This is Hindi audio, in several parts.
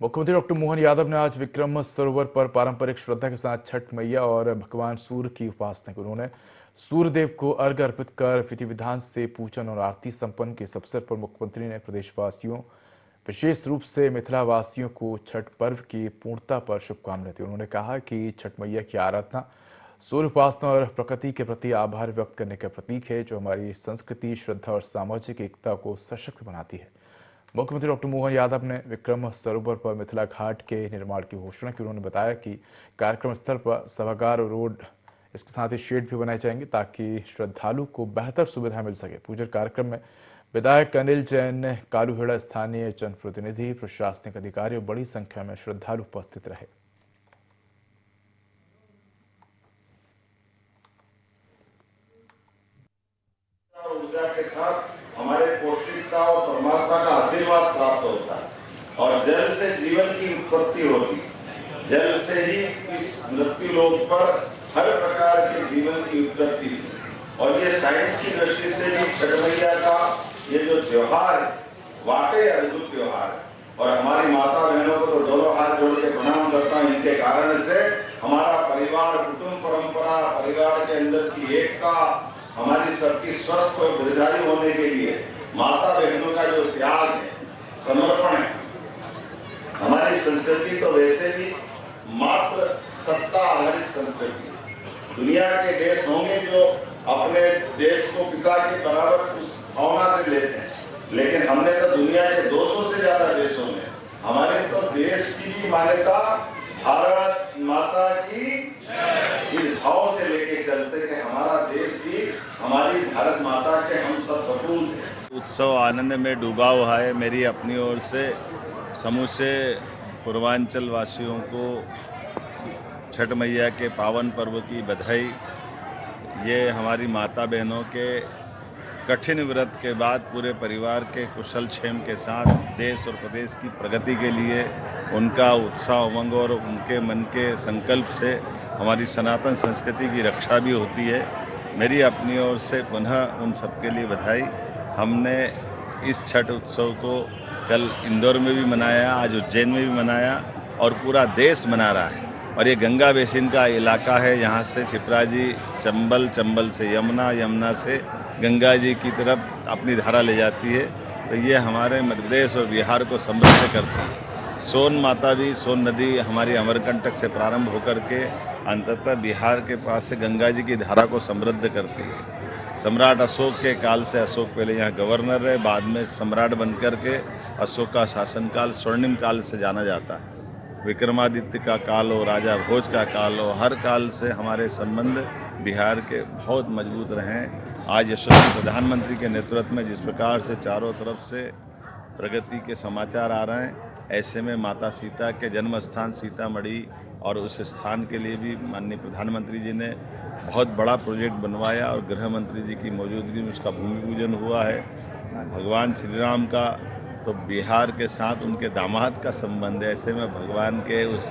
मुख्यमंत्री डॉक्टर मोहन यादव ने आज विक्रम सरोवर पर पारंपरिक श्रद्धा के साथ छठ मैया और भगवान सूर्य की उपासना की। उन्होंने सूर्यदेव को अर्घ्य अर्पित कर विधि विधान से पूजन और आरती संपन्न के इस अवसर पर मुख्यमंत्री ने प्रदेशवासियों, विशेष रूप से मिथिला वासियों को छठ पर्व की पूर्णता पर शुभकामनाएं दी। उन्होंने कहा कि छठ मैया की आराधना सूर्य उपासना और प्रकृति के प्रति आभार व्यक्त करने का प्रतीक है, जो हमारी संस्कृति, श्रद्धा और सामाजिक एकता को सशक्त बनाती है। मुख्यमंत्री डॉक्टर मोहन यादव ने विक्रम सरोवर पर मिथिला घाट के निर्माण की घोषणा की। उन्होंने बताया कि कार्यक्रम स्थल पर सभागार, रोड, इसके साथ ही शेड भी बनाए जाएंगे ताकि श्रद्धालु को बेहतर सुविधा मिल सके। पूजन कार्यक्रम में विधायक अनिल जैन, कालूहेड़ा, स्थानीय जनप्रतिनिधि, प्रशासनिक अधिकारी और बड़ी संख्या में श्रद्धालु उपस्थित रहे। ऊर्जा के साथ हमारे पौष्टिकता और परमात्मा का आशीर्वाद प्राप्त होता है और जल से जीवन की उत्पत्ति होती है। जल से ही इस मृत्यु लोक पर हर प्रकार के जीवन की उत्पत्ति है। और ये साइंस की दृष्टि से भी छठ मैया का ये जो त्योहार है वाकई अद्भुत त्योहार है। और हमारी माता बहनों को तो दोनों हाथ जोड़ के प्रणाम करता हूँ। इनके कारण से हमारा परिवार, कुटुंब परंपरा, परिवार के अंदर की एकता, हमारी सबकी स्वस्थ और दीर्घायु होने के लिए माता बहनों का जो त्याग है, समर्पण है। हमारी संस्कृति तो वैसे भी मात्र सत्ता आधारित संस्कृति है। दुनिया के देश होंगे जो अपने देश को पिता के बराबर उस भावना से लेते हैं, लेकिन हमने तो दुनिया के 200 से ज्यादा देशों में हमारे तो देश की भी मान्यता भारत माता की इस भाव से लेके चलते कि हमारा देश भी हमारी भारत माता के हम सब सपूत हैं। उत्सव आनंद में डूबा हुआ है। मेरी अपनी ओर से समूचे पूर्वांचल वासियों को छठ मैया के पावन पर्व की बधाई। ये हमारी माता बहनों के कठिन व्रत के बाद पूरे परिवार के कुशल क्षेम के साथ देश और प्रदेश की प्रगति के लिए उनका उत्साह, उमंग और उनके मन के संकल्प से हमारी सनातन संस्कृति की रक्षा भी होती है। मेरी अपनी ओर से पुनः उन सबके लिए बधाई। हमने इस छठ उत्सव को कल इंदौर में भी मनाया, आज उज्जैन में भी मनाया और पूरा देश मना रहा है। और ये गंगा बेसिन का इलाका है। यहाँ से क्षिप्रा जी चंबल, चंबल से यमुना, यमुना से गंगा जी की तरफ अपनी धारा ले जाती है। तो ये हमारे मध्य प्रदेश और बिहार को समृद्ध करती है। सोन माता भी, सोन नदी हमारी अमरकंटक से प्रारंभ होकर के अंततः बिहार के पास से गंगा जी की धारा को समृद्ध करती है। सम्राट अशोक के काल से, अशोक पहले यहाँ गवर्नर रहे, बाद में सम्राट बनकर के अशोक का शासनकाल स्वर्णिम काल से जाना जाता है। विक्रमादित्य का काल हो, राजा भोज का काल हो, हर काल से हमारे संबंध बिहार के बहुत मजबूत रहे। आज यशस्वी प्रधानमंत्री के नेतृत्व में जिस प्रकार से चारों तरफ से प्रगति के समाचार आ रहे हैं, ऐसे में माता सीता के जन्म स्थान सीतामढ़ी और उस स्थान के लिए भी माननीय प्रधानमंत्री जी ने बहुत बड़ा प्रोजेक्ट बनवाया और गृह मंत्री जी की मौजूदगी में उसका भूमि पूजन हुआ है। भगवान श्री राम का तो बिहार के साथ उनके दामाद का संबंध है। ऐसे में भगवान के उस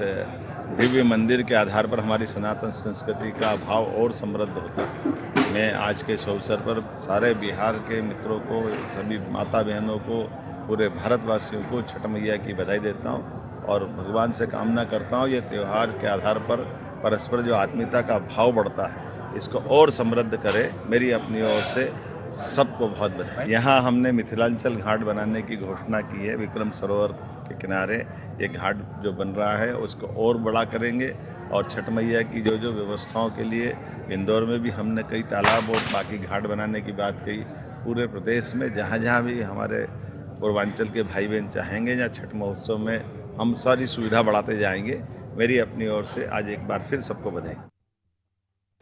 दिव्य मंदिर के आधार पर हमारी सनातन संस्कृति का भाव और समृद्ध होता है। मैं आज के इस अवसर पर सारे बिहार के मित्रों को, सभी माता बहनों को, पूरे भारतवासियों को छठ मैया की बधाई देता हूँ और भगवान से कामना करता हूँ ये त्यौहार के आधार पर परस्पर जो आत्मीयता का भाव बढ़ता है, इसको और समृद्ध करे। मेरी अपनी ओर से सबको बहुत बधाई। यहाँ हमने मिथिलांचल घाट बनाने की घोषणा की है। विक्रम सरोवर के किनारे ये घाट जो बन रहा है उसको और बड़ा करेंगे और छठ मैया की जो जो व्यवस्थाओं के लिए इंदौर में भी हमने कई तालाब और बाकी घाट बनाने की बात कही। पूरे प्रदेश में जहाँ जहाँ भी हमारे पूर्वांचल के भाई बहन चाहेंगे या छठ महोत्सव में हम सारी सुविधा बढ़ाते जाएंगे। मेरी अपनी ओर से आज एक बार फिर सबको बधाई।